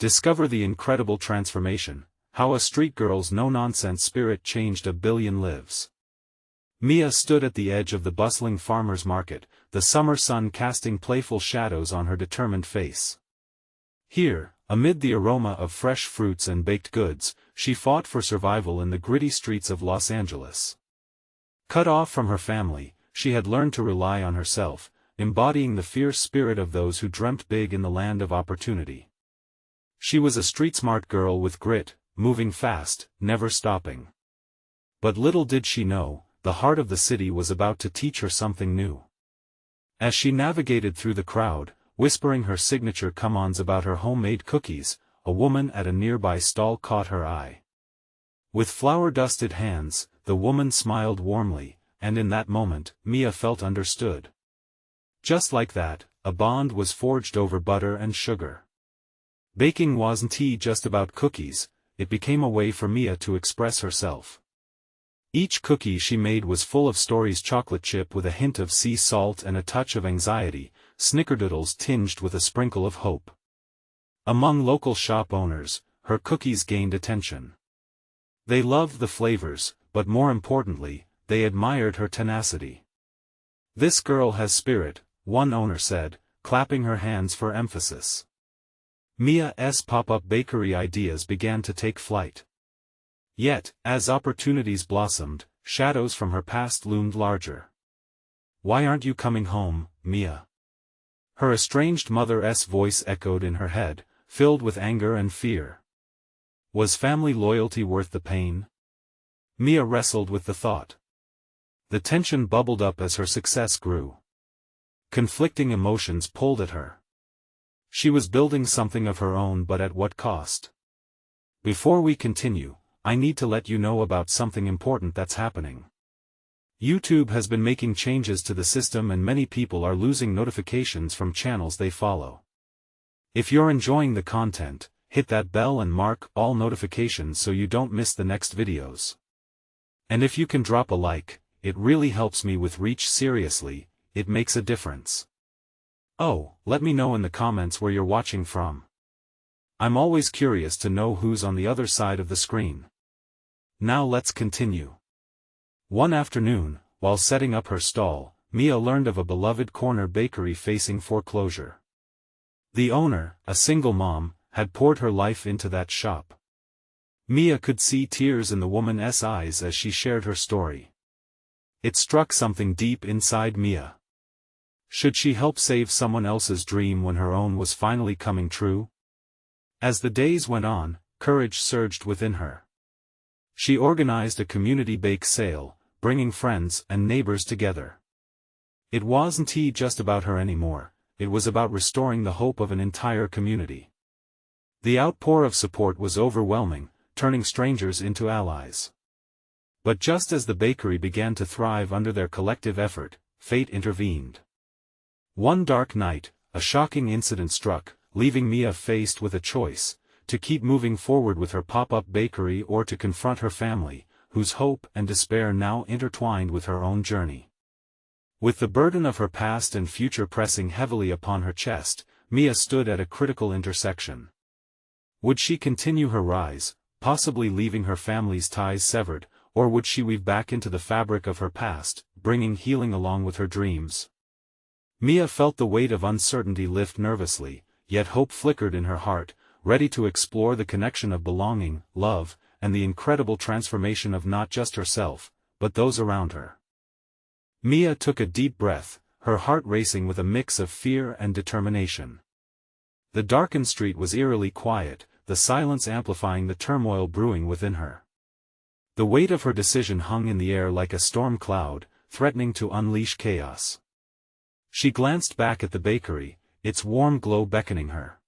Discover the incredible transformation, how a street girl's no-nonsense spirit changed a billion lives. Mia stood at the edge of the bustling farmer's market, the summer sun casting playful shadows on her determined face. Here, amid the aroma of fresh fruits and baked goods, she fought for survival in the gritty streets of Los Angeles. Cut off from her family, she had learned to rely on herself, embodying the fierce spirit of those who dreamt big in the land of opportunity. She was a street-smart girl with grit, moving fast, never stopping. But little did she know, the heart of the city was about to teach her something new. As she navigated through the crowd, whispering her signature come-ons about her homemade cookies, a woman at a nearby stall caught her eye. With flour-dusted hands, the woman smiled warmly, and in that moment, Mia felt understood. Just like that, a bond was forged over butter and sugar. Baking wasn't just about cookies, it became a way for Mia to express herself. Each cookie she made was full of stories: chocolate chip with a hint of sea salt and a touch of anxiety, snickerdoodles tinged with a sprinkle of hope. Among local shop owners, her cookies gained attention. They loved the flavors, but more importantly, they admired her tenacity. "This girl has spirit," one owner said, clapping her hands for emphasis. Mia's pop-up bakery ideas began to take flight. Yet, as opportunities blossomed, shadows from her past loomed larger. "Why aren't you coming home, Mia?" Her estranged mother's voice echoed in her head, filled with anger and fear. Was family loyalty worth the pain? Mia wrestled with the thought. The tension bubbled up as her success grew. Conflicting emotions pulled at her. She was building something of her own, but at what cost? Before we continue, I need to let you know about something important that's happening. YouTube has been making changes to the system and many people are losing notifications from channels they follow. If you're enjoying the content, hit that bell and mark all notifications so you don't miss the next videos. And if you can drop a like, it really helps me with reach. Seriously, it makes a difference. Oh, let me know in the comments where you're watching from. I'm always curious to know who's on the other side of the screen. Now let's continue. One afternoon, while setting up her stall, Mia learned of a beloved corner bakery facing foreclosure. The owner, a single mom, had poured her life into that shop. Mia could see tears in the woman's eyes as she shared her story. It struck something deep inside Mia. Should she help save someone else's dream when her own was finally coming true? As the days went on, courage surged within her. She organized a community bake sale, bringing friends and neighbors together. It wasn't just about her anymore, it was about restoring the hope of an entire community. The outpour of support was overwhelming, turning strangers into allies. But just as the bakery began to thrive under their collective effort, fate intervened. One dark night, a shocking incident struck, leaving Mia faced with a choice: to keep moving forward with her pop-up bakery or to confront her family, whose hope and despair now intertwined with her own journey. With the burden of her past and future pressing heavily upon her chest, Mia stood at a critical intersection. Would she continue her rise, possibly leaving her family's ties severed, or would she weave back into the fabric of her past, bringing healing along with her dreams? Mia felt the weight of uncertainty lift nervously, yet hope flickered in her heart, ready to explore the connection of belonging, love, and the incredible transformation of not just herself, but those around her. Mia took a deep breath, her heart racing with a mix of fear and determination. The darkened street was eerily quiet, the silence amplifying the turmoil brewing within her. The weight of her decision hung in the air like a storm cloud, threatening to unleash chaos. She glanced back at the bakery, its warm glow beckoning her.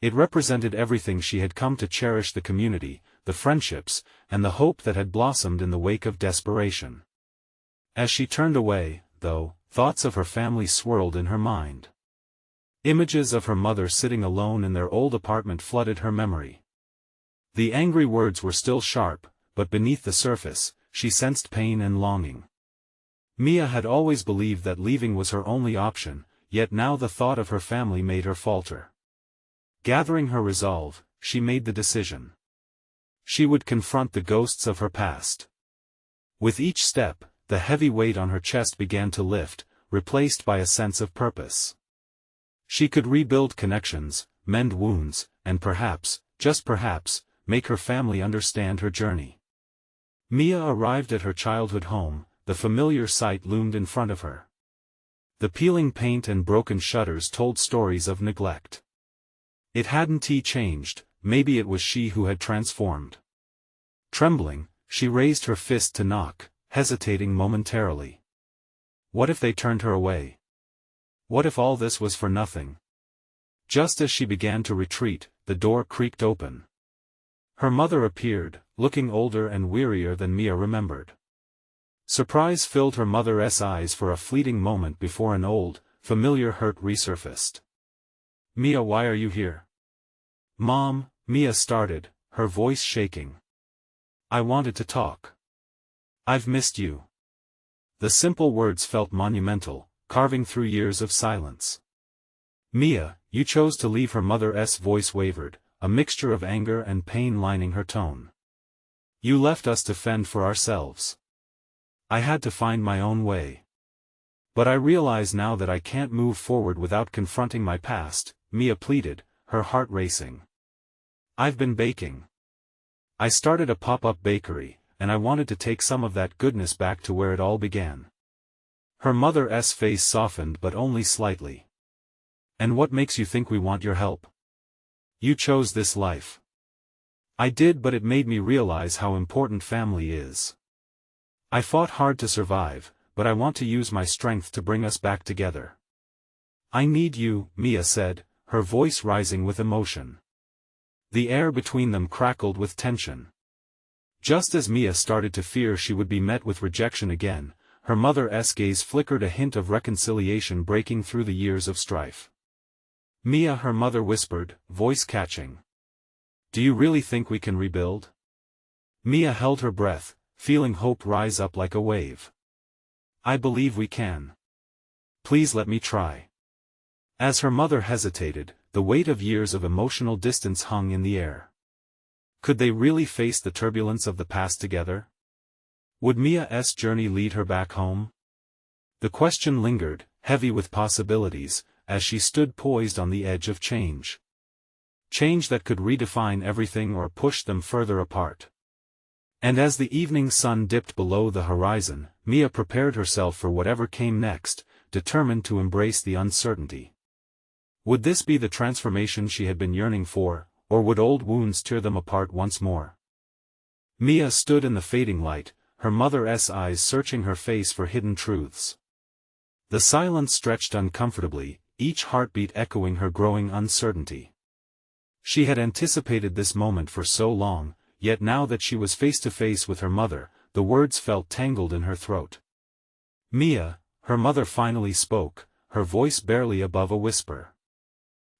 It represented everything she had come to cherish: the community, the friendships, and the hope that had blossomed in the wake of desperation. As she turned away, though, thoughts of her family swirled in her mind. Images of her mother sitting alone in their old apartment flooded her memory. The angry words were still sharp, but beneath the surface, she sensed pain and longing. Mia had always believed that leaving was her only option, yet now the thought of her family made her falter. Gathering her resolve, she made the decision. She would confront the ghosts of her past. With each step, the heavy weight on her chest began to lift, replaced by a sense of purpose. She could rebuild connections, mend wounds, and perhaps, just perhaps, make her family understand her journey. Mia arrived at her childhood home, the familiar sight loomed in front of her. The peeling paint and broken shutters told stories of neglect. It hadn't changed, maybe it was she who had transformed. Trembling, she raised her fist to knock, hesitating momentarily. What if they turned her away? What if all this was for nothing? Just as she began to retreat, the door creaked open. Her mother appeared, looking older and wearier than Mia remembered. Surprise filled her mother's eyes for a fleeting moment before an old, familiar hurt resurfaced. "Mia, why are you here?" "Mom," Mia started, her voice shaking. "I wanted to talk. I've missed you." The simple words felt monumental, carving through years of silence. "Mia, you chose to leave." Her mother's voice wavered, a mixture of anger and pain lining her tone. "You left us to fend for ourselves. I had to find my own way. But I realize now that I can't move forward without confronting my past," Mia pleaded, her heart racing. "I've been baking. I started a pop-up bakery, and I wanted to take some of that goodness back to where it all began." Her mother's face softened but only slightly. "And what makes you think we want your help? You chose this life." "I did, but it made me realize how important family is. I fought hard to survive, but I want to use my strength to bring us back together." "I need you," Mia said, her voice rising with emotion. The air between them crackled with tension. Just as Mia started to fear she would be met with rejection again, her mother's gaze flickered, a hint of reconciliation breaking through the years of strife. "Mia," her mother whispered, voice catching. "Do you really think we can rebuild?" Mia held her breath, feeling hope rise up like a wave. "I believe we can. Please let me try." As her mother hesitated, the weight of years of emotional distance hung in the air. Could they really face the turbulence of the past together? Would Mia's journey lead her back home? The question lingered, heavy with possibilities, as she stood poised on the edge of change. Change that could redefine everything or push them further apart. And as the evening sun dipped below the horizon, Mia prepared herself for whatever came next, determined to embrace the uncertainty. Would this be the transformation she had been yearning for, or would old wounds tear them apart once more? Mia stood in the fading light, her mother's eyes searching her face for hidden truths. The silence stretched uncomfortably, each heartbeat echoing her growing uncertainty. She had anticipated this moment for so long, yet now that she was face to face with her mother, the words felt tangled in her throat. "Mia," her mother finally spoke, her voice barely above a whisper.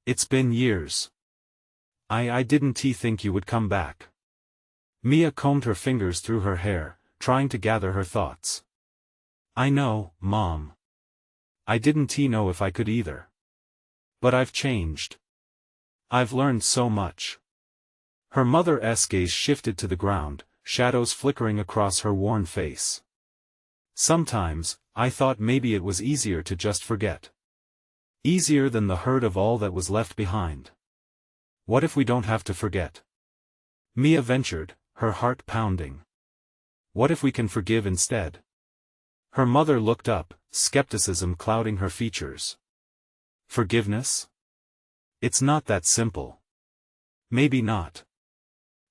"It's been years. I didn't think you would come back." Mia combed her fingers through her hair, trying to gather her thoughts. "I know, Mom. I didn't know if I could either. But I've changed. I've learned so much." Her mother's gaze shifted to the ground, shadows flickering across her worn face. "Sometimes, I thought maybe it was easier to just forget. Easier than the hurt of all that was left behind. What if we don't have to forget?" Mia ventured, her heart pounding. "What if we can forgive instead?" Her mother looked up, skepticism clouding her features. "Forgiveness? It's not that simple." "Maybe not.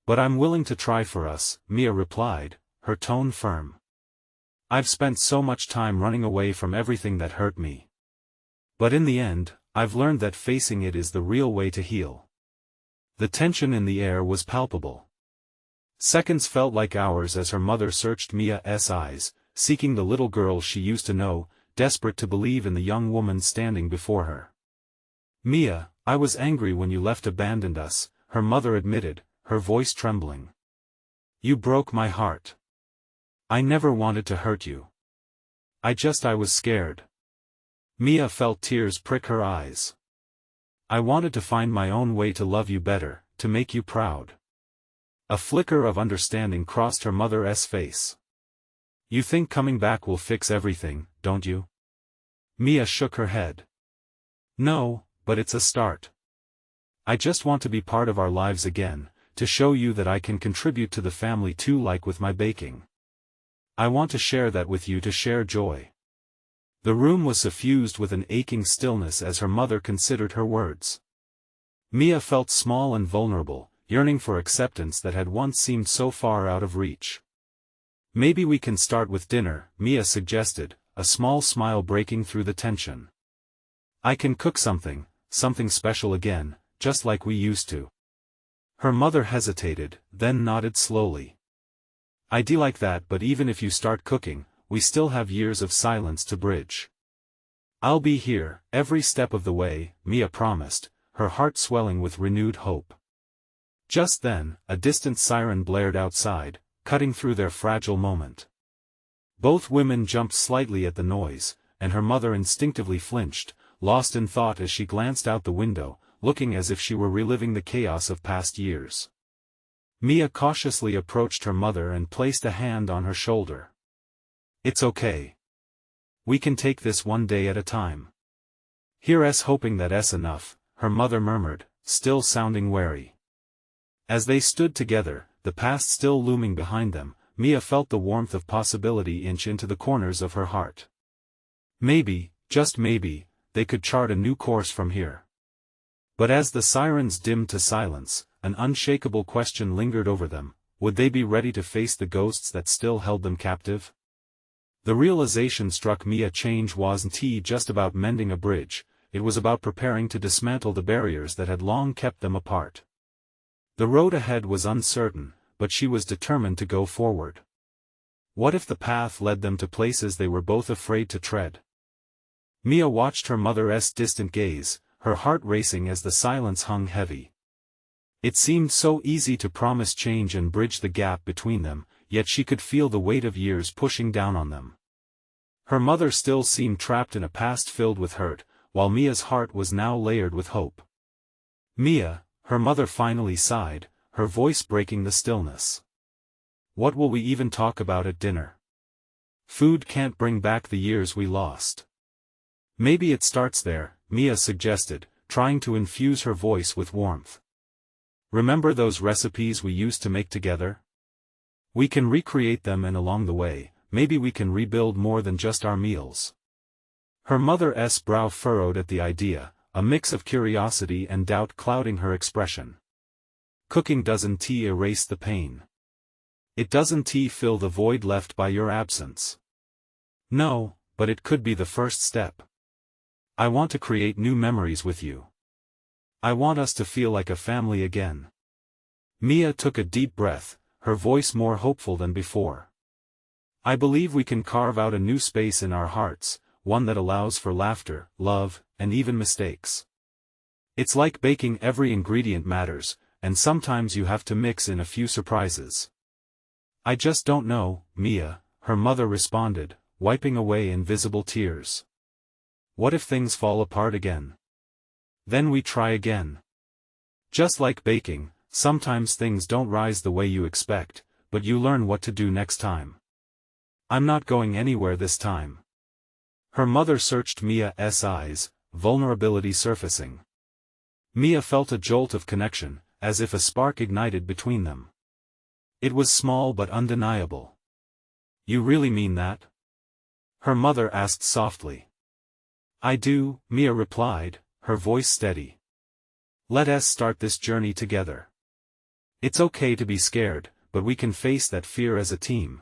But I'm willing to try for us," Mia replied, her tone firm. "I've spent so much time running away from everything that hurt me. But in the end, I've learned that facing it is the real way to heal." The tension in the air was palpable. Seconds felt like hours as her mother searched Mia's eyes, seeking the little girl she used to know, desperate to believe in the young woman standing before her. "Mia, I was angry when you left, abandoned us," her mother admitted, her voice trembling. "You broke my heart. I never wanted to hurt you. I was scared." Mia felt tears prick her eyes. I wanted to find my own way to love you better, to make you proud. A flicker of understanding crossed her mother's face. You think coming back will fix everything, don't you? Mia shook her head. No, but it's a start. I just want to be part of our lives again, to show you that I can contribute to the family too, like with my baking. I want to share that with you, to share joy. The room was suffused with an aching stillness as her mother considered her words. Mia felt small and vulnerable, yearning for acceptance that had once seemed so far out of reach. Maybe we can start with dinner, Mia suggested, a small smile breaking through the tension. I can cook something special again, just like we used to. Her mother hesitated, then nodded slowly. I'd like that, but even if you start cooking, we still have years of silence to bridge. I'll be here, every step of the way, Mia promised, her heart swelling with renewed hope. Just then, a distant siren blared outside, cutting through their fragile moment. Both women jumped slightly at the noise, and her mother instinctively flinched, lost in thought as she glanced out the window, looking as if she were reliving the chaos of past years. Mia cautiously approached her mother and placed a hand on her shoulder. It's okay. We can take this one day at a time. Here's hoping that's enough, her mother murmured, still sounding wary. As they stood together, the past still looming behind them, Mia felt the warmth of possibility inch into the corners of her heart. Maybe, just maybe, they could chart a new course from here. But as the sirens dimmed to silence, an unshakable question lingered over them: would they be ready to face the ghosts that still held them captive? The realization struck Mia: change wasn't just about mending a bridge, it was about preparing to dismantle the barriers that had long kept them apart. The road ahead was uncertain, but she was determined to go forward. What if the path led them to places they were both afraid to tread? Mia watched her mother's distant gaze, her heart racing as the silence hung heavy. It seemed so easy to promise change and bridge the gap between them, yet she could feel the weight of years pushing down on them. Her mother still seemed trapped in a past filled with hurt, while Mia's heart was now layered with hope. Mia, her mother finally sighed, her voice breaking the stillness. What will we even talk about at dinner? Food can't bring back the years we lost. Maybe it starts there, Mia suggested, trying to infuse her voice with warmth. Remember those recipes we used to make together? We can recreate them, and along the way, maybe we can rebuild more than just our meals. Her mother's brow furrowed at the idea, a mix of curiosity and doubt clouding her expression. Cooking doesn't erase the pain. It doesn't fill the void left by your absence. No, but it could be the first step. I want to create new memories with you. I want us to feel like a family again. Mia took a deep breath, her voice more hopeful than before. I believe we can carve out a new space in our hearts, one that allows for laughter, love, and even mistakes. It's like baking: every ingredient matters, and sometimes you have to mix in a few surprises. I just don't know, Mia, her mother responded, wiping away invisible tears. What if things fall apart again? Then we try again. Just like baking, sometimes things don't rise the way you expect, but you learn what to do next time. I'm not going anywhere this time. Her mother searched Mia's eyes, vulnerability surfacing. Mia felt a jolt of connection, as if a spark ignited between them. It was small but undeniable. You really mean that? Her mother asked softly. I do, Mia replied, her voice steady. Let us start this journey together. It's okay to be scared, but we can face that fear as a team.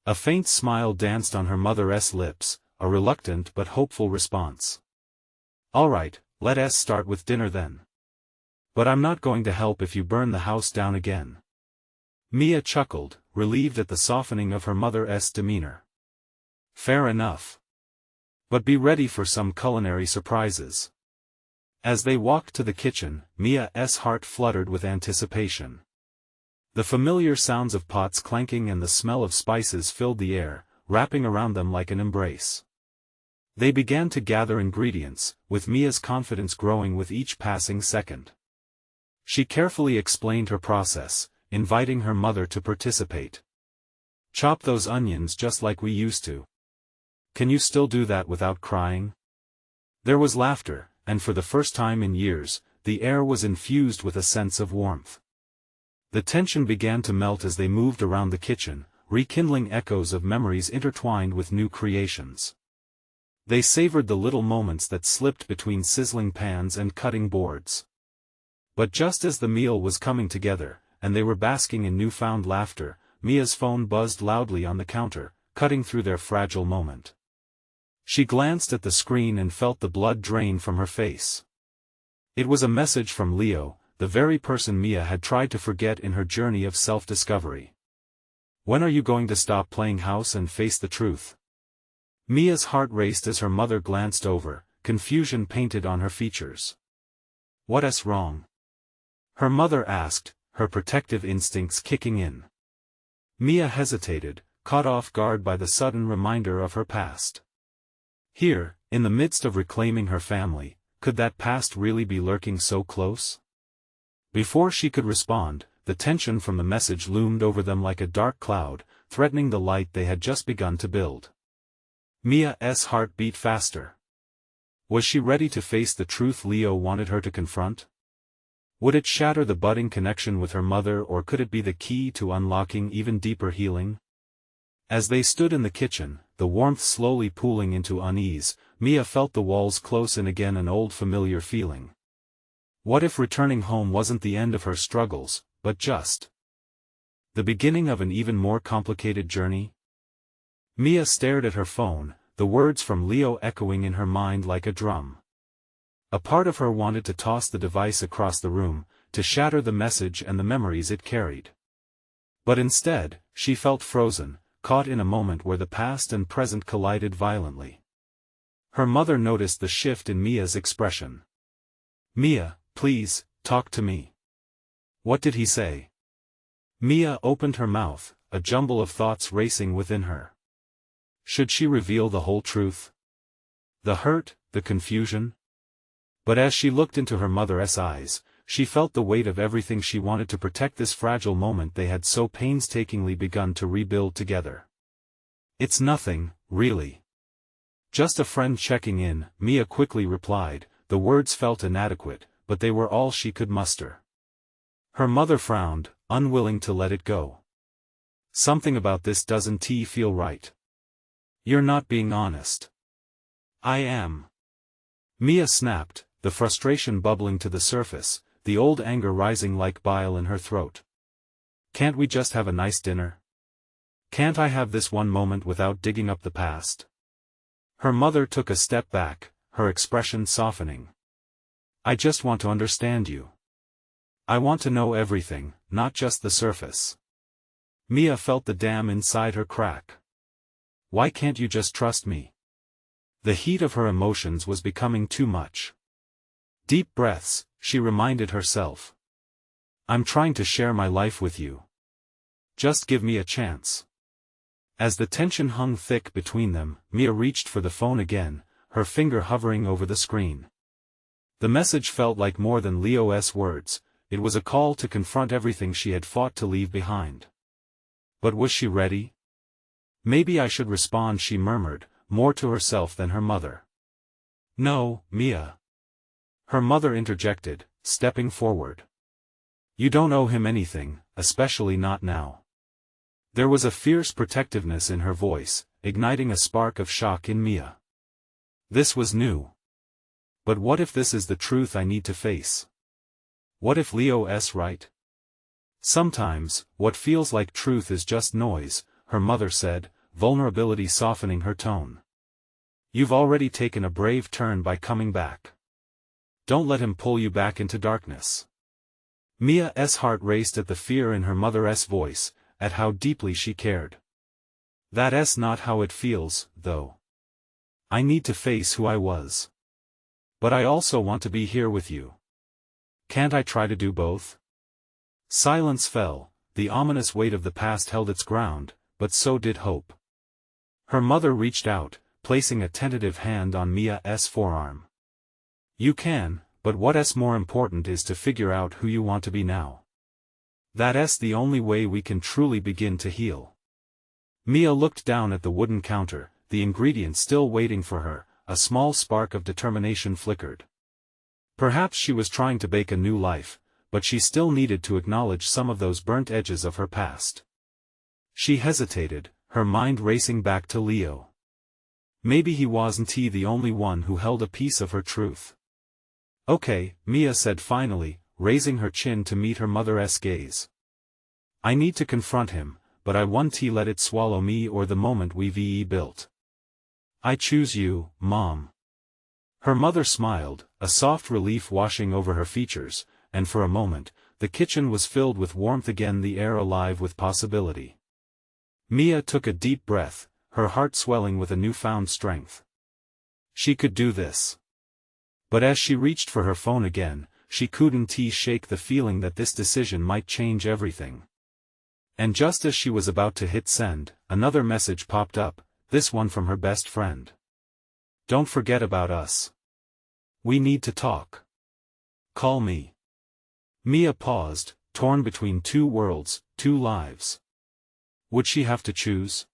A faint smile danced on her mother's lips, a reluctant but hopeful response. All right, let us start with dinner then. But I'm not going to help if you burn the house down again. Mia chuckled, relieved at the softening of her mother's demeanor. Fair enough. But be ready for some culinary surprises. As they walked to the kitchen, Mia's heart fluttered with anticipation. The familiar sounds of pots clanking and the smell of spices filled the air, wrapping around them like an embrace. They began to gather ingredients, with Mia's confidence growing with each passing second. She carefully explained her process, inviting her mother to participate. "Chop those onions just like we used to. Can you still do that without crying?" There was laughter, and for the first time in years, the air was infused with a sense of warmth. The tension began to melt as they moved around the kitchen, rekindling echoes of memories intertwined with new creations. They savored the little moments that slipped between sizzling pans and cutting boards. But just as the meal was coming together, and they were basking in newfound laughter, Mia's phone buzzed loudly on the counter, cutting through their fragile moment. She glanced at the screen and felt the blood drain from her face. It was a message from Leo, the very person Mia had tried to forget in her journey of self-discovery. "When are you going to stop playing house and face the truth?" Mia's heart raced as her mother glanced over, confusion painted on her features. "What's wrong?" her mother asked, her protective instincts kicking in. Mia hesitated, caught off guard by the sudden reminder of her past. Here, in the midst of reclaiming her family, could that past really be lurking so close? Before she could respond, the tension from the message loomed over them like a dark cloud, threatening the light they had just begun to build. Mia's heart beat faster. Was she ready to face the truth Leo wanted her to confront? Would it shatter the budding connection with her mother, or could it be the key to unlocking even deeper healing? As they stood in the kitchen, the warmth slowly pooling into unease, Mia felt the walls close in again, an old familiar feeling. What if returning home wasn't the end of her struggles, but just the beginning of an even more complicated journey? Mia stared at her phone, the words from Leo echoing in her mind like a drum. A part of her wanted to toss the device across the room, to shatter the message and the memories it carried. But instead, she felt frozen, caught in a moment where the past and present collided violently. Her mother noticed the shift in Mia's expression. "Mia, please, talk to me." "What did he say?" Mia opened her mouth, a jumble of thoughts racing within her. Should she reveal the whole truth? The hurt, the confusion? But as she looked into her mother's eyes, she felt the weight of everything she wanted to protect, this fragile moment they had so painstakingly begun to rebuild together. "It's nothing, really. Just a friend checking in," Mia quickly replied. The words felt inadequate, but they were all she could muster. Her mother frowned, unwilling to let it go. "Something about this doesn't feel right. You're not being honest." "I am." Mia snapped, the frustration bubbling to the surface, the old anger rising like bile in her throat. "Can't we just have a nice dinner? Can't I have this one moment without digging up the past?" Her mother took a step back, her expression softening. "I just want to understand you. I want to know everything, not just the surface." Mia felt the dam inside her crack. "Why can't you just trust me?" The heat of her emotions was becoming too much. Deep breaths, she reminded herself. "I'm trying to share my life with you. Just give me a chance." As the tension hung thick between them, Mia reached for the phone again, her finger hovering over the screen. The message felt like more than Leo's words. It was a call to confront everything she had fought to leave behind. But was she ready? "Maybe I should respond," she murmured, more to herself than her mother. "No, Mia." Her mother interjected, stepping forward. "You don't owe him anything, especially not now." There was a fierce protectiveness in her voice, igniting a spark of shock in Mia. This was new. But what if this is the truth I need to face? What if Leo's right? "Sometimes, what feels like truth is just noise," her mother said, vulnerability softening her tone. "You've already taken a brave turn by coming back. Don't let him pull you back into darkness." Mia's heart raced at the fear in her mother's voice, at how deeply she cared. "That's not how it feels, though. I need to face who I was. But I also want to be here with you. Can't I try to do both?" Silence fell, the ominous weight of the past held its ground, but so did hope. Her mother reached out, placing a tentative hand on Mia's forearm. You can, but what's more important is to figure out who you want to be now. That's the only way we can truly begin to heal. Mia looked down at the wooden counter, the ingredients still waiting for her. A small spark of determination flickered. Perhaps she was trying to bake a new life, but she still needed to acknowledge some of those burnt edges of her past. She hesitated, her mind racing back to Leo. Maybe he wasn't the only one who held a piece of her truth. Okay, Mia said finally, raising her chin to meet her mother's gaze. I need to confront him, but I won't let it swallow me or the moment we've built. I choose you, Mom. Her mother smiled, a soft relief washing over her features, and for a moment, the kitchen was filled with warmth again, the air alive with possibility. Mia took a deep breath, her heart swelling with a newfound strength. She could do this. But as she reached for her phone again, she couldn't shake the feeling that this decision might change everything. And just as she was about to hit send, another message popped up. This one from her best friend. Don't forget about us. We need to talk. Call me. Mia paused, torn between two worlds, two lives. Would she have to choose?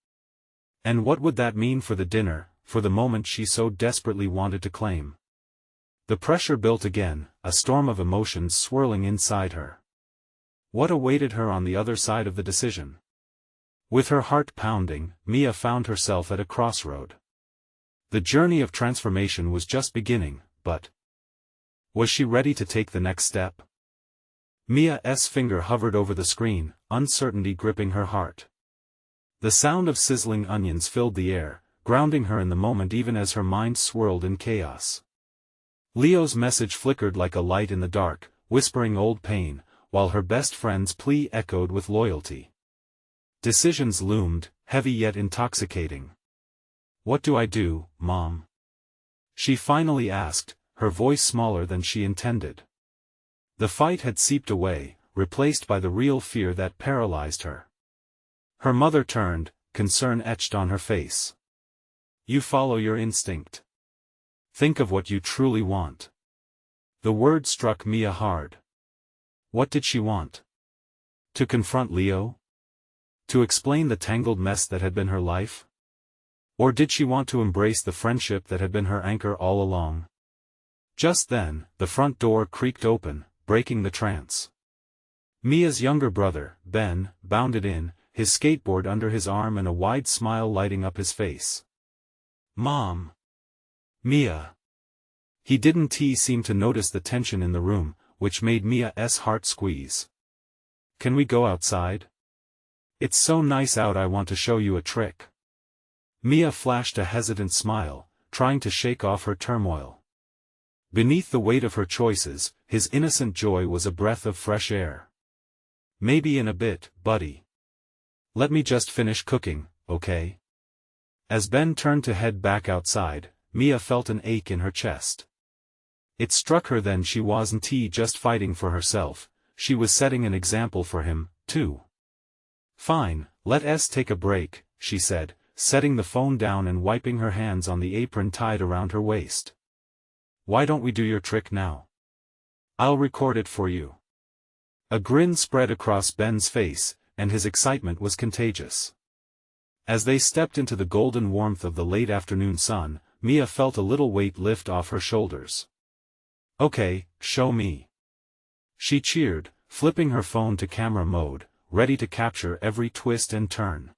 And what would that mean for the dinner, for the moment she so desperately wanted to claim? The pressure built again, a storm of emotions swirling inside her. What awaited her on the other side of the decision? With her heart pounding, Mia found herself at a crossroad. The journey of transformation was just beginning, but was she ready to take the next step? Mia's finger hovered over the screen, uncertainty gripping her heart. The sound of sizzling onions filled the air, grounding her in the moment even as her mind swirled in chaos. Leo's message flickered like a light in the dark, whispering old pain, while her best friend's plea echoed with loyalty. Decisions loomed, heavy yet intoxicating. What do I do, Mom? She finally asked, her voice smaller than she intended. The fight had seeped away, replaced by the real fear that paralyzed her. Her mother turned, concern etched on her face. You follow your instinct. Think of what you truly want. The word struck Mia hard. What did she want? To confront Leo? To explain the tangled mess that had been her life? Or did she want to embrace the friendship that had been her anchor all along? Just then, the front door creaked open, breaking the trance. Mia's younger brother, Ben, bounded in, his skateboard under his arm and a wide smile lighting up his face. Mom! Mia! He didn't seem to notice the tension in the room, which made Mia's heart squeeze. Can we go outside? It's so nice out, I want to show you a trick. Mia flashed a hesitant smile, trying to shake off her turmoil. Beneath the weight of her choices, his innocent joy was a breath of fresh air. Maybe in a bit, buddy. Let me just finish cooking, okay? As Ben turned to head back outside, Mia felt an ache in her chest. It struck her then she wasn't just fighting for herself, she was setting an example for him, too. Fine, let's take a break, she said, setting the phone down and wiping her hands on the apron tied around her waist. Why don't we do your trick now? I'll record it for you. A grin spread across Ben's face, and his excitement was contagious. As they stepped into the golden warmth of the late afternoon sun, Mia felt a little weight lift off her shoulders. Okay, show me. She cheered, flipping her phone to camera mode, ready to capture every twist and turn.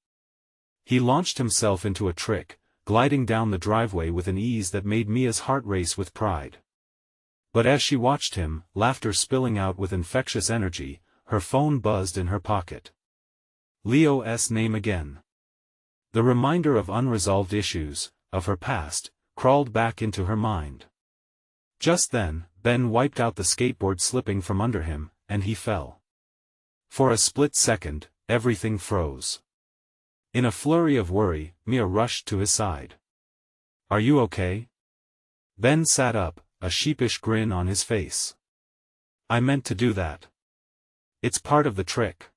He launched himself into a trick, gliding down the driveway with an ease that made Mia's heart race with pride. But as she watched him, laughter spilling out with infectious energy, her phone buzzed in her pocket. Leo's name again. The reminder of unresolved issues, of her past, crawled back into her mind. Just then, Ben wiped out the skateboard slipping from under him, and he fell. For a split second, everything froze. In a flurry of worry, Mia rushed to his side. Are you okay? Ben sat up, a sheepish grin on his face. I meant to do that. It's part of the trick.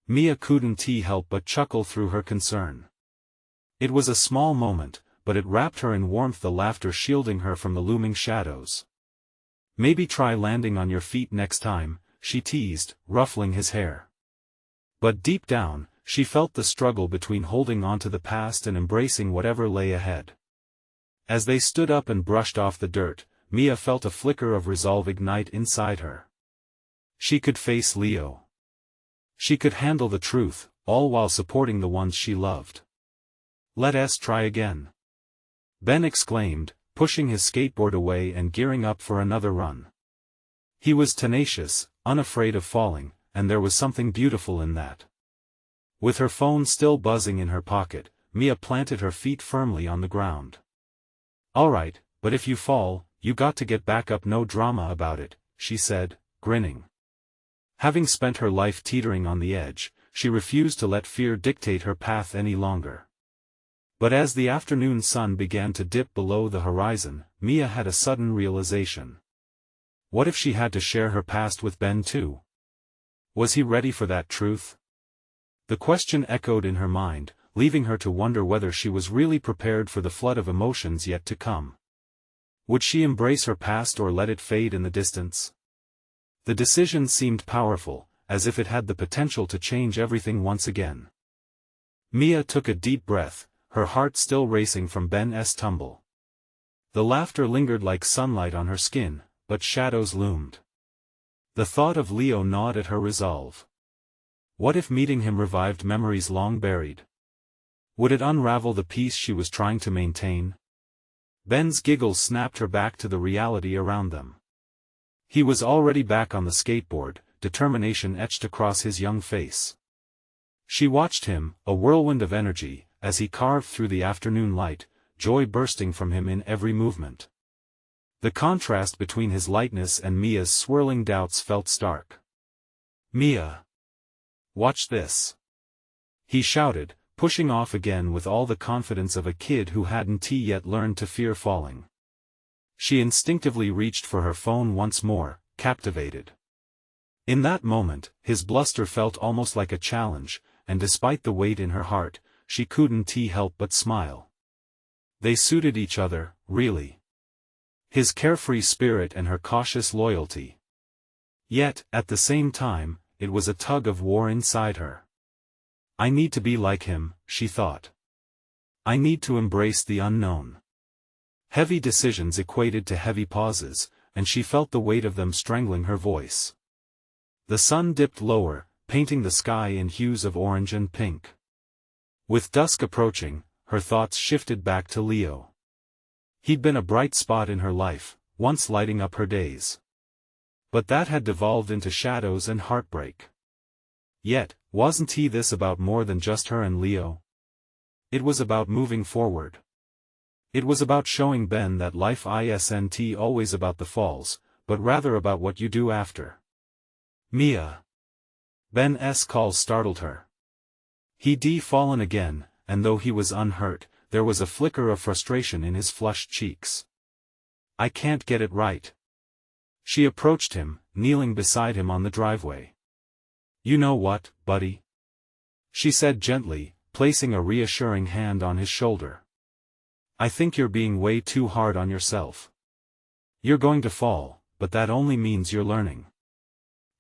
Mia couldn't help but chuckle through her concern. It was a small moment, but it wrapped her in warmth, the laughter shielding her from the looming shadows. "Maybe try landing on your feet next time," she teased, ruffling his hair. But deep down, she felt the struggle between holding on to the past and embracing whatever lay ahead. As they stood up and brushed off the dirt, Mia felt a flicker of resolve ignite inside her. She could face Leo. She could handle the truth, all while supporting the ones she loved. "Let us try again," Ben exclaimed, pushing his skateboard away and gearing up for another run. He was tenacious, unafraid of falling, and there was something beautiful in that. With her phone still buzzing in her pocket, Mia planted her feet firmly on the ground. "All right, but if you fall, you got to get back up, no drama about it," she said, grinning. Having spent her life teetering on the edge, she refused to let fear dictate her path any longer. But as the afternoon sun began to dip below the horizon, Mia had a sudden realization. What if she had to share her past with Ben too? Was he ready for that truth? The question echoed in her mind, leaving her to wonder whether she was really prepared for the flood of emotions yet to come. Would she embrace her past or let it fade in the distance? The decision seemed powerful, as if it had the potential to change everything once again. Mia took a deep breath, her heart still racing from Ben's tumble. The laughter lingered like sunlight on her skin, but shadows loomed. The thought of Leo gnawed at her resolve. What if meeting him revived memories long buried? Would it unravel the peace she was trying to maintain? Ben's giggles snapped her back to the reality around them. He was already back on the skateboard, determination etched across his young face. She watched him, a whirlwind of energy, as he carved through the afternoon light, joy bursting from him in every movement. The contrast between his lightness and Mia's swirling doubts felt stark. "Mia! Watch this!" he shouted, pushing off again with all the confidence of a kid who hadn't yet learned to fear falling. She instinctively reached for her phone once more, captivated. In that moment, his bluster felt almost like a challenge, and despite the weight in her heart, she couldn't help but smile. They suited each other, really. His carefree spirit and her cautious loyalty. Yet, at the same time, it was a tug of war inside her. "I need to be like him," she thought. "I need to embrace the unknown." Heavy decisions equated to heavy pauses, and she felt the weight of them strangling her voice. The sun dipped lower, painting the sky in hues of orange and pink. With dusk approaching, her thoughts shifted back to Leo. He'd been a bright spot in her life, once lighting up her days. But that had devolved into shadows and heartbreak. Yet, wasn't this about more than just her and Leo? It was about moving forward. It was about showing Ben that life isn't always about the falls, but rather about what you do after. "Mia!" Ben's call startled her. He'd fallen again, and though he was unhurt, there was a flicker of frustration in his flushed cheeks. "I can't get it right." She approached him, kneeling beside him on the driveway. "You know what, buddy?" she said gently, placing a reassuring hand on his shoulder. "I think you're being way too hard on yourself. You're going to fall, but that only means you're learning.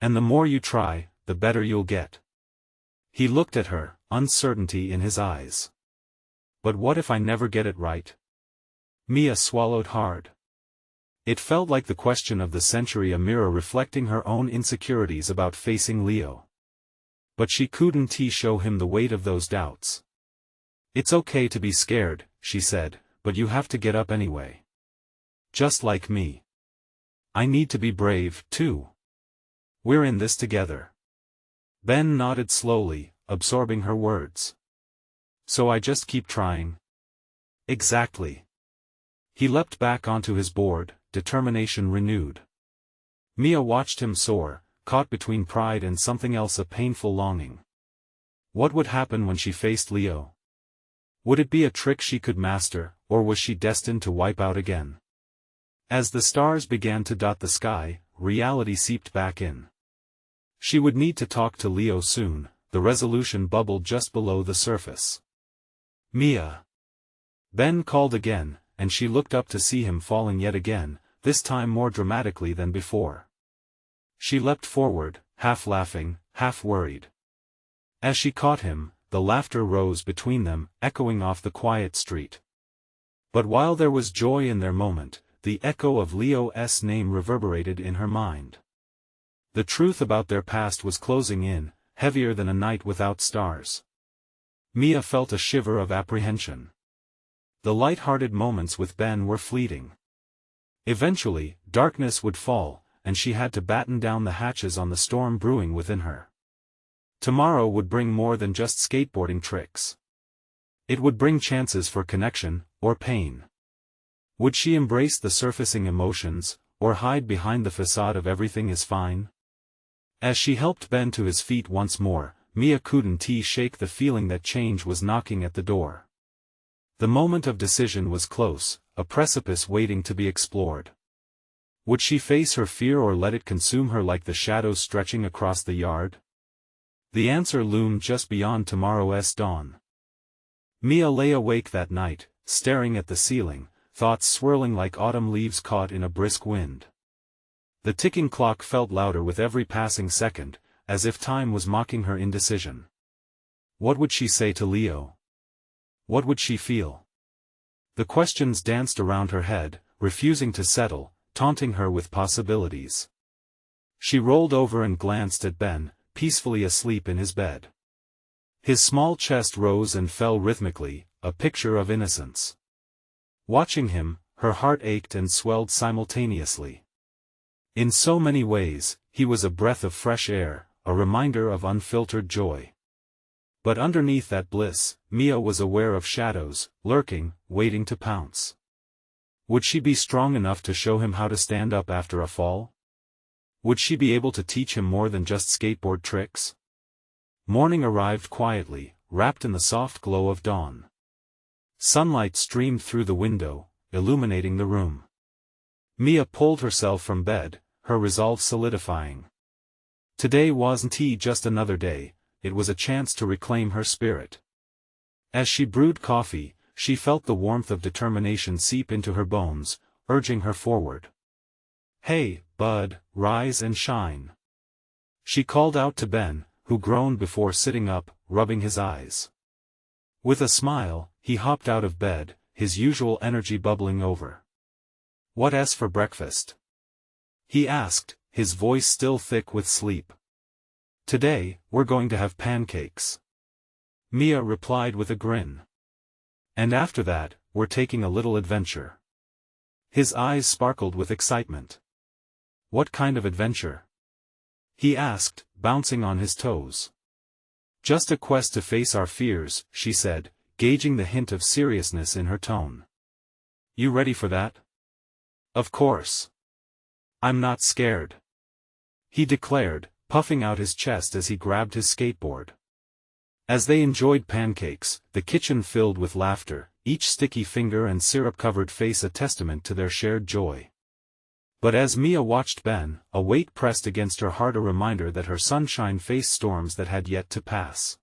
And the more you try, the better you'll get." He looked at her, uncertainty in his eyes. "But what if I never get it right?" Mia swallowed hard. It felt like the question of the century, a mirror reflecting her own insecurities about facing Leo. But she couldn't show him the weight of those doubts. "It's okay to be scared," she said, "but you have to get up anyway. Just like me. I need to be brave, too. We're in this together." Ben nodded slowly, absorbing her words. "So I just keep trying?" "Exactly." He leapt back onto his board, determination renewed. Mia watched him soar, caught between pride and something else, a painful longing. What would happen when she faced Leo? Would it be a trick she could master, or was she destined to wipe out again? As the stars began to dot the sky, reality seeped back in. She would need to talk to Leo soon, the resolution bubbled just below the surface. "Mia!" Ben called again, and she looked up to see him falling yet again, this time more dramatically than before. She leapt forward, half laughing, half worried. As she caught him, the laughter rose between them, echoing off the quiet street. But while there was joy in their moment, the echo of Leo's name reverberated in her mind. The truth about their past was closing in, heavier than a night without stars. Mia felt a shiver of apprehension. The light-hearted moments with Ben were fleeting. Eventually, darkness would fall, and she had to batten down the hatches on the storm brewing within her. Tomorrow would bring more than just skateboarding tricks. It would bring chances for connection, or pain. Would she embrace the surfacing emotions, or hide behind the facade of everything is fine? As she helped Ben to his feet once more, Mia couldn't shake the feeling that change was knocking at the door. The moment of decision was close, a precipice waiting to be explored. Would she face her fear or let it consume her like the shadows stretching across the yard? The answer loomed just beyond tomorrow's dawn. Mia lay awake that night, staring at the ceiling, thoughts swirling like autumn leaves caught in a brisk wind. The ticking clock felt louder with every passing second, as if time was mocking her indecision. What would she say to Leo? What would she feel? The questions danced around her head, refusing to settle, taunting her with possibilities. She rolled over and glanced at Ben, peacefully asleep in his bed. His small chest rose and fell rhythmically, a picture of innocence. Watching him, her heart ached and swelled simultaneously. In so many ways, he was a breath of fresh air, a reminder of unfiltered joy. But underneath that bliss, Mia was aware of shadows, lurking, waiting to pounce. Would she be strong enough to show him how to stand up after a fall? Would she be able to teach him more than just skateboard tricks? Morning arrived quietly, wrapped in the soft glow of dawn. Sunlight streamed through the window, illuminating the room. Mia pulled herself from bed, her resolve solidifying. Today wasn't just another day, it was a chance to reclaim her spirit. As she brewed coffee, she felt the warmth of determination seep into her bones, urging her forward. "Hey, bud, rise and shine." She called out to Ben, who groaned before sitting up, rubbing his eyes. With a smile, he hopped out of bed, his usual energy bubbling over. "What's for breakfast?" he asked, his voice still thick with sleep. "Today, we're going to have pancakes," Mia replied with a grin. "And after that, we're taking a little adventure." His eyes sparkled with excitement. "What kind of adventure?" he asked, bouncing on his toes. "Just a quest to face our fears," she said, gauging the hint of seriousness in her tone. "You ready for that?" "Of course. I'm not scared," he declared, puffing out his chest as he grabbed his skateboard. As they enjoyed pancakes, the kitchen filled with laughter, each sticky finger and syrup-covered face a testament to their shared joy. But as Mia watched Ben, a weight pressed against her heart, a reminder that her sunshine faced storms that had yet to pass.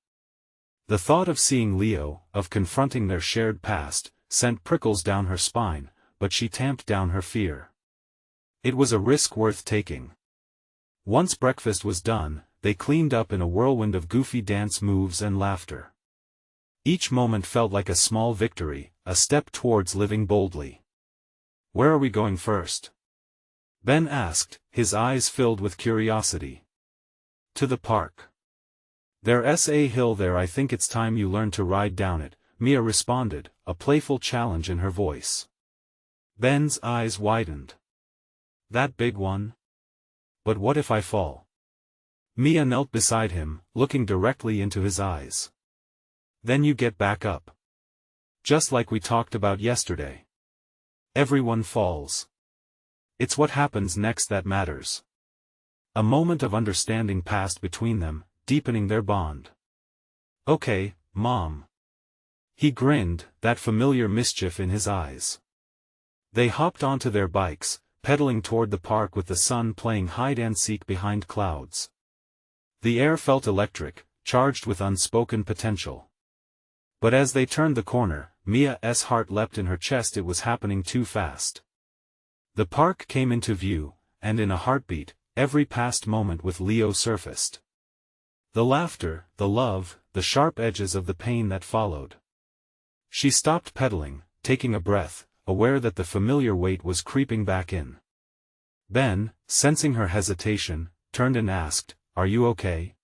The thought of seeing Leo, of confronting their shared past, sent prickles down her spine, but she tamped down her fear. It was a risk worth taking. Once breakfast was done, they cleaned up in a whirlwind of goofy dance moves and laughter. Each moment felt like a small victory, a step towards living boldly. "Where are we going first?" Ben asked, his eyes filled with curiosity. "To the park. There's a hill there, I think it's time you learned to ride down it," Mia responded, a playful challenge in her voice. Ben's eyes widened. "That big one? But what if I fall?" Mia knelt beside him, looking directly into his eyes. "Then you get back up. Just like we talked about yesterday. Everyone falls. It's what happens next that matters." A moment of understanding passed between them, deepening their bond. "Okay, Mom." He grinned, that familiar mischief in his eyes. They hopped onto their bikes, pedaling toward the park with the sun playing hide-and-seek behind clouds. The air felt electric, charged with unspoken potential. But as they turned the corner, Mia's heart leapt in her chest. It was happening too fast. The park came into view, and in a heartbeat, every past moment with Leo surfaced. The laughter, the love, the sharp edges of the pain that followed. She stopped pedaling, taking a breath, aware that the familiar weight was creeping back in. Ben, sensing her hesitation, turned and asked, "Are you okay?"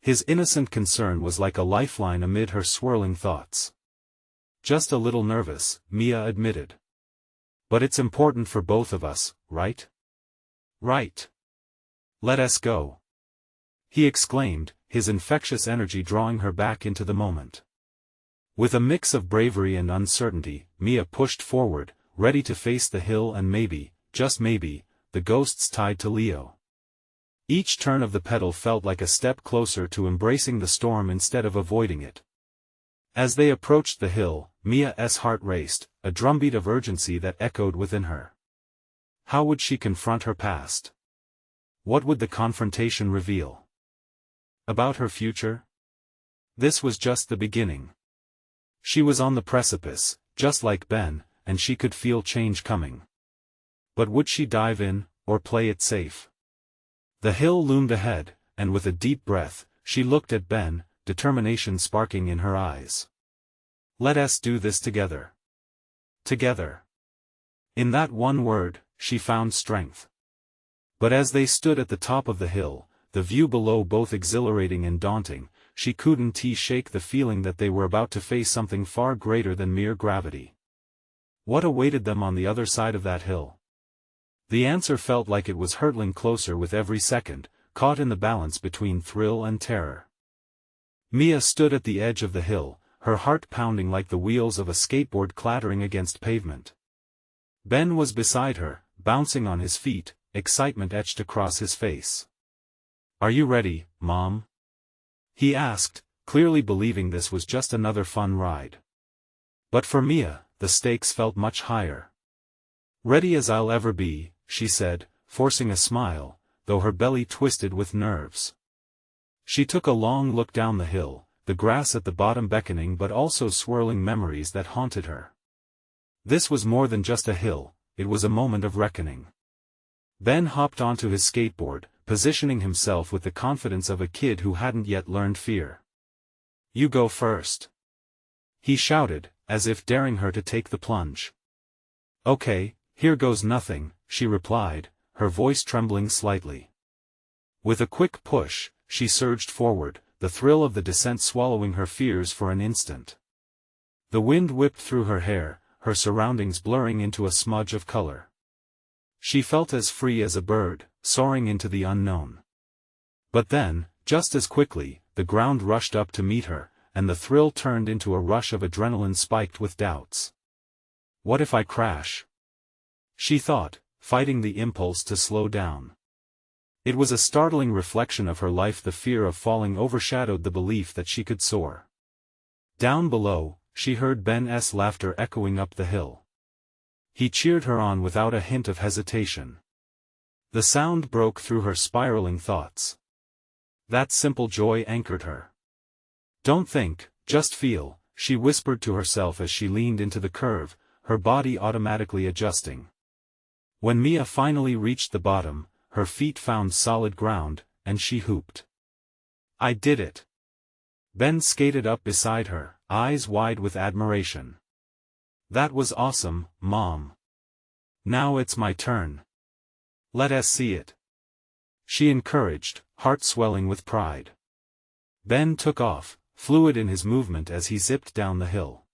His innocent concern was like a lifeline amid her swirling thoughts. "Just a little nervous," Mia admitted. "But it's important for both of us, right?" "Right. Let us go," he exclaimed, his infectious energy drawing her back into the moment. With a mix of bravery and uncertainty, Mia pushed forward, ready to face the hill and maybe, just maybe, the ghosts tied to Leo. Each turn of the pedal felt like a step closer to embracing the storm instead of avoiding it. As they approached the hill, Mia's heart raced, a drumbeat of urgency that echoed within her. How would she confront her past? What would the confrontation reveal about her future? This was just the beginning. She was on the precipice, just like Ben, and she could feel change coming. But would she dive in, or play it safe? The hill loomed ahead, and with a deep breath, she looked at Ben, determination sparking in her eyes. "Let us do this together." Together. In that one word, she found strength. But as they stood at the top of the hill, the view below both exhilarating and daunting, she couldn't shake the feeling that they were about to face something far greater than mere gravity. What awaited them on the other side of that hill? The answer felt like it was hurtling closer with every second, caught in the balance between thrill and terror. Mia stood at the edge of the hill, her heart pounding like the wheels of a skateboard clattering against pavement. Ben was beside her, bouncing on his feet, excitement etched across his face. "Are you ready, Mom?" he asked, clearly believing this was just another fun ride. But for Mia, the stakes felt much higher. "Ready as I'll ever be," she said, forcing a smile, though her belly twisted with nerves. She took a long look down the hill, the grass at the bottom beckoning but also swirling memories that haunted her. This was more than just a hill, it was a moment of reckoning. Ben hopped onto his skateboard, positioning himself with the confidence of a kid who hadn't yet learned fear. "You go first," he shouted, as if daring her to take the plunge. "Okay, here goes nothing," she replied, her voice trembling slightly. With a quick push, she surged forward, the thrill of the descent swallowing her fears for an instant. The wind whipped through her hair, her surroundings blurring into a smudge of color. She felt as free as a bird, soaring into the unknown. But then, just as quickly, the ground rushed up to meet her, and the thrill turned into a rush of adrenaline spiked with doubts. "What if I crash?" she thought, fighting the impulse to slow down. It was a startling reflection of her life. The fear of falling overshadowed the belief that she could soar. Down below, she heard Ben's laughter echoing up the hill. He cheered her on without a hint of hesitation. The sound broke through her spiraling thoughts. That simple joy anchored her. "Don't think, just feel," she whispered to herself as she leaned into the curve, her body automatically adjusting. When Mia finally reached the bottom, her feet found solid ground, and she whooped. "I did it!" Ben skated up beside her, eyes wide with admiration. "That was awesome, Mom. Now it's my turn. Let us see it," she encouraged, heart swelling with pride. Ben took off, fluid in his movement as he zipped down the hill.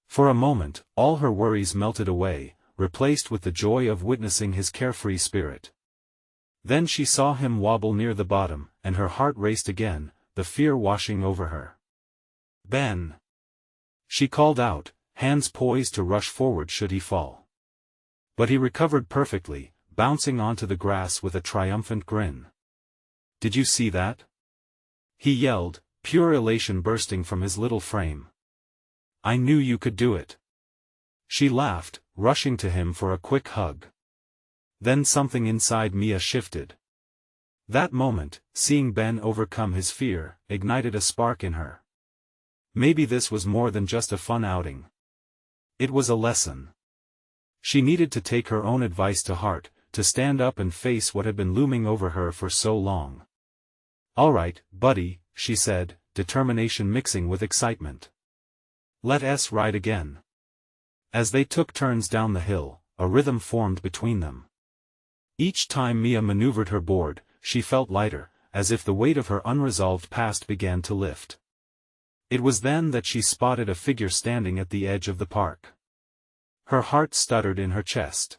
For a moment, all her worries melted away, replaced with the joy of witnessing his carefree spirit. Then she saw him wobble near the bottom, and her heart raced again, the fear washing over her. "Ben!" she called out, hands poised to rush forward should he fall. But he recovered perfectly, bouncing onto the grass with a triumphant grin. "Did you see that?" he yelled, pure elation bursting from his little frame. "I knew you could do it." She laughed, rushing to him for a quick hug. Then something inside Mia shifted. That moment, seeing Ben overcome his fear, ignited a spark in her. Maybe this was more than just a fun outing. It was a lesson. She needed to take her own advice to heart, to stand up and face what had been looming over her for so long. "All right, buddy," she said, determination mixing with excitement. "Let us ride again." As they took turns down the hill, a rhythm formed between them. Each time Mia maneuvered her board, she felt lighter, as if the weight of her unresolved past began to lift. It was then that she spotted a figure standing at the edge of the park. Her heart stuttered in her chest.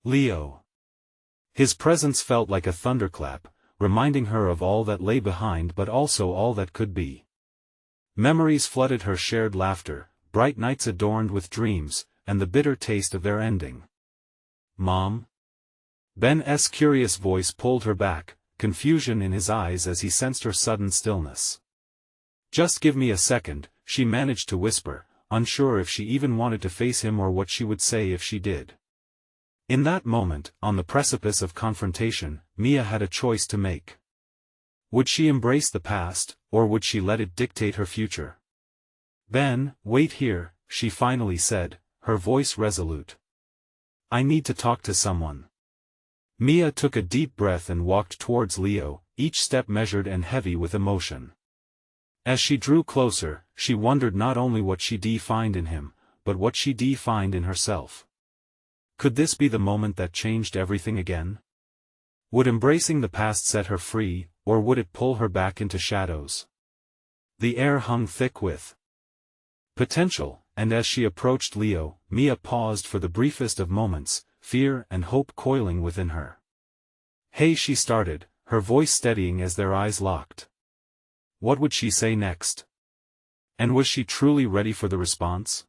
Leo. His presence felt like a thunderclap, reminding her of all that lay behind but also all that could be. Memories flooded her, shared laughter, bright nights adorned with dreams, and the bitter taste of their ending. "Mom?" Ben's curious voice pulled her back, confusion in his eyes as he sensed her sudden stillness. "Just give me a second," she managed to whisper, unsure if she even wanted to face him or what she would say if she did. In that moment, on the precipice of confrontation, Mia had a choice to make. Would she embrace the past, or would she let it dictate her future? "Ben, wait here," she finally said, her voice resolute. "I need to talk to someone." Mia took a deep breath and walked towards Leo, each step measured and heavy with emotion. As she drew closer, she wondered not only what she defined in him, but what she defined in herself. Could this be the moment that changed everything again? Would embracing the past set her free, or would it pull her back into shadows? The air hung thick with potential, and as she approached Leo, Mia paused for the briefest of moments, fear and hope coiling within her. "Hey," she started, her voice steadying as their eyes locked. What would she say next? And was she truly ready for the response?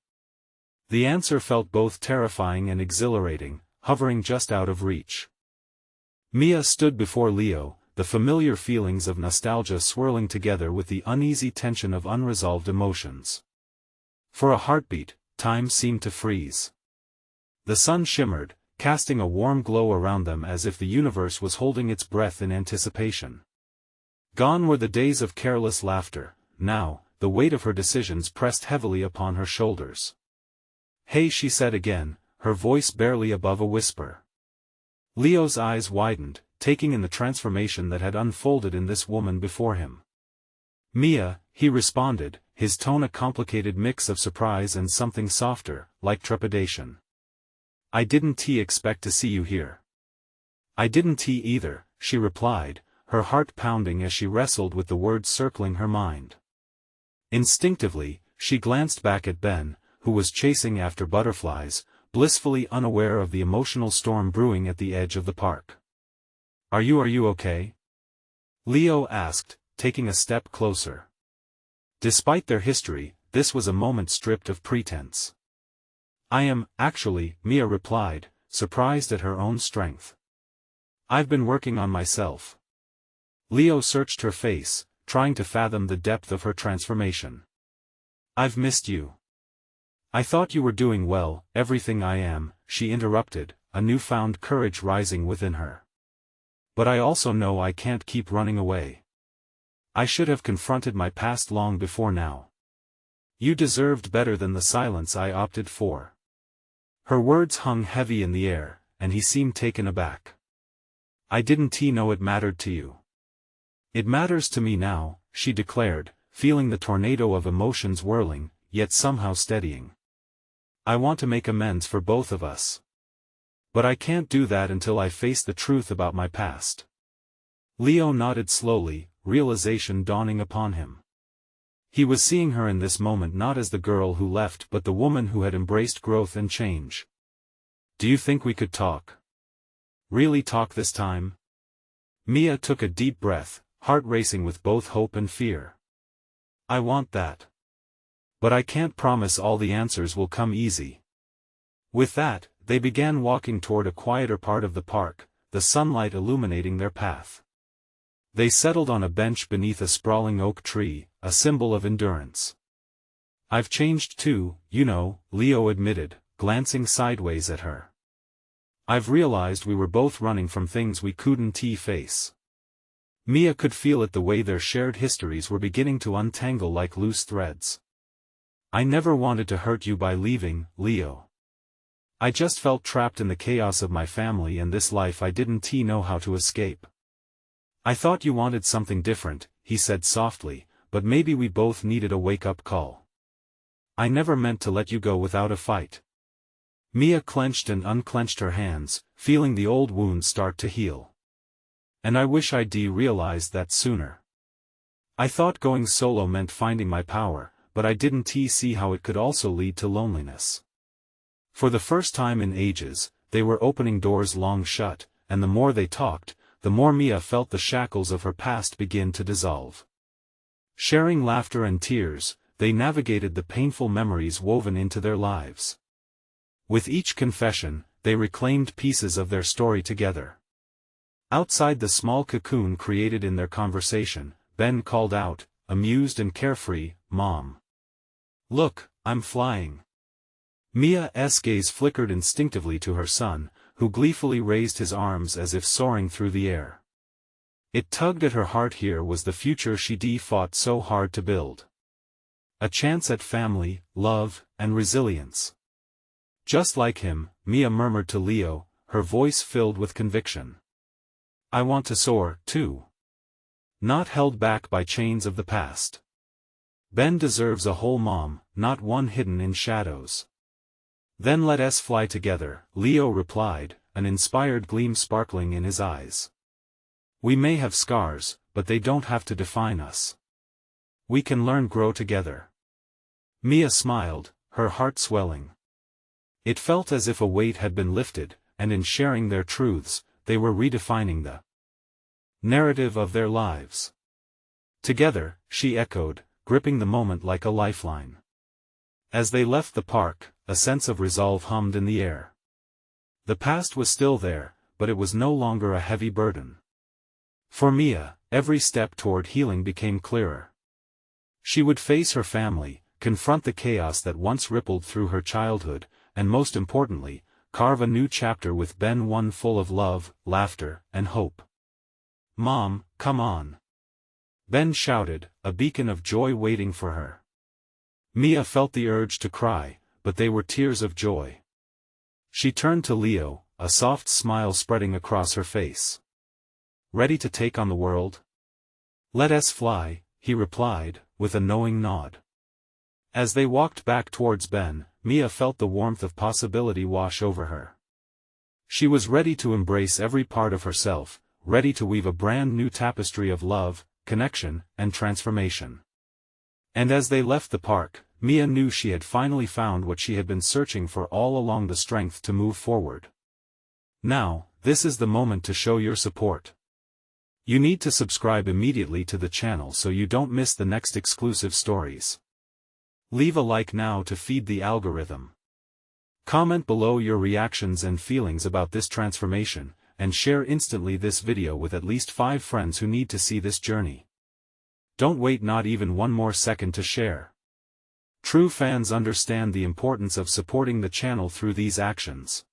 The answer felt both terrifying and exhilarating, hovering just out of reach. Mia stood before Leo, the familiar feelings of nostalgia swirling together with the uneasy tension of unresolved emotions. For a heartbeat, time seemed to freeze. The sun shimmered, casting a warm glow around them as if the universe was holding its breath in anticipation. Gone were the days of careless laughter. Now, the weight of her decisions pressed heavily upon her shoulders. "Hey," she said again, her voice barely above a whisper. Leo's eyes widened, taking in the transformation that had unfolded in this woman before him. "Mia," he responded, his tone a complicated mix of surprise and something softer, like trepidation. "I didn't expect to see you here." "I didn't either," she replied, her heart pounding as she wrestled with the words circling her mind. Instinctively, she glanced back at Ben, who was chasing after butterflies, blissfully unaware of the emotional storm brewing at the edge of the park. Are you okay?" Leo asked, taking a step closer. Despite their history, this was a moment stripped of pretense. "I am, actually," Mia replied, surprised at her own strength. "I've been working on myself." Leo searched her face, trying to fathom the depth of her transformation. "I've missed you." "I thought you were doing well." "Everything I am," she interrupted, a newfound courage rising within her. "But I also know I can't keep running away. I should have confronted my past long before now. You deserved better than the silence I opted for." Her words hung heavy in the air, and he seemed taken aback. "I didn't know it mattered to you." "It matters to me now," she declared, feeling the tornado of emotions whirling, yet somehow steadying. "I want to make amends for both of us. But I can't do that until I face the truth about my past." Leo nodded slowly, realization dawning upon him. He was seeing her in this moment not as the girl who left but the woman who had embraced growth and change. "Do you think we could talk? Really talk this time?" Mia took a deep breath, heart racing with both hope and fear. "I want that. But I can't promise all the answers will come easy." With that, they began walking toward a quieter part of the park, the sunlight illuminating their path. They settled on a bench beneath a sprawling oak tree, a symbol of endurance. "I've changed too, you know," Leo admitted, glancing sideways at her. "I've realized we were both running from things we couldn't face." Mia could feel it the way their shared histories were beginning to untangle like loose threads. I never wanted to hurt you by leaving, Leo. I just felt trapped in the chaos of my family and this life I didn't know how to escape. I thought you wanted something different, he said softly, but maybe we both needed a wake-up call. I never meant to let you go without a fight. Mia clenched and unclenched her hands, feeling the old wound start to heal. And I wish I'd realized that sooner. I thought going solo meant finding my power, but I didn't see how it could also lead to loneliness. For the first time in ages, they were opening doors long shut, and the more they talked, the more Mia felt the shackles of her past begin to dissolve. Sharing laughter and tears, they navigated the painful memories woven into their lives. With each confession, they reclaimed pieces of their story together. Outside the small cocoon created in their conversation, Ben called out, amused and carefree, "Mom. Look, I'm flying." Mia's gaze flickered instinctively to her son, who gleefully raised his arms as if soaring through the air. It tugged at her heart. Here was the future she'd fought so hard to build. A chance at family, love, and resilience. Just like him, Mia murmured to Leo, her voice filled with conviction. I want to soar, too. Not held back by chains of the past. Ben deserves a whole mom, not one hidden in shadows. Then let us fly together, Leo replied, an inspired gleam sparkling in his eyes. We may have scars, but they don't have to define us. We can learn, grow together. Mia smiled, her heart swelling. It felt as if a weight had been lifted, and in sharing their truths, they were redefining the narrative of their lives. Together, she echoed, gripping the moment like a lifeline. As they left the park, a sense of resolve hummed in the air. The past was still there, but it was no longer a heavy burden. For Mia, every step toward healing became clearer. She would face her family, confront the chaos that once rippled through her childhood, and most importantly, carve a new chapter with Ben, one full of love, laughter, and hope. Mom, come on. Ben shouted, a beacon of joy waiting for her. Mia felt the urge to cry, but they were tears of joy. She turned to Leo, a soft smile spreading across her face. Ready to take on the world? Let us fly, he replied, with a knowing nod. As they walked back towards Ben, Mia felt the warmth of possibility wash over her. She was ready to embrace every part of herself, ready to weave a brand new tapestry of love, connection, and transformation. And as they left the park, Mia knew she had finally found what she had been searching for all along, the strength to move forward. Now, this is the moment to show your support. You need to subscribe immediately to the channel so you don't miss the next exclusive stories. Leave a like now to feed the algorithm. Comment below your reactions and feelings about this transformation, and share instantly this video with at least 5 friends who need to see this journey. Don't wait not even one more second to share. True fans understand the importance of supporting the channel through these actions.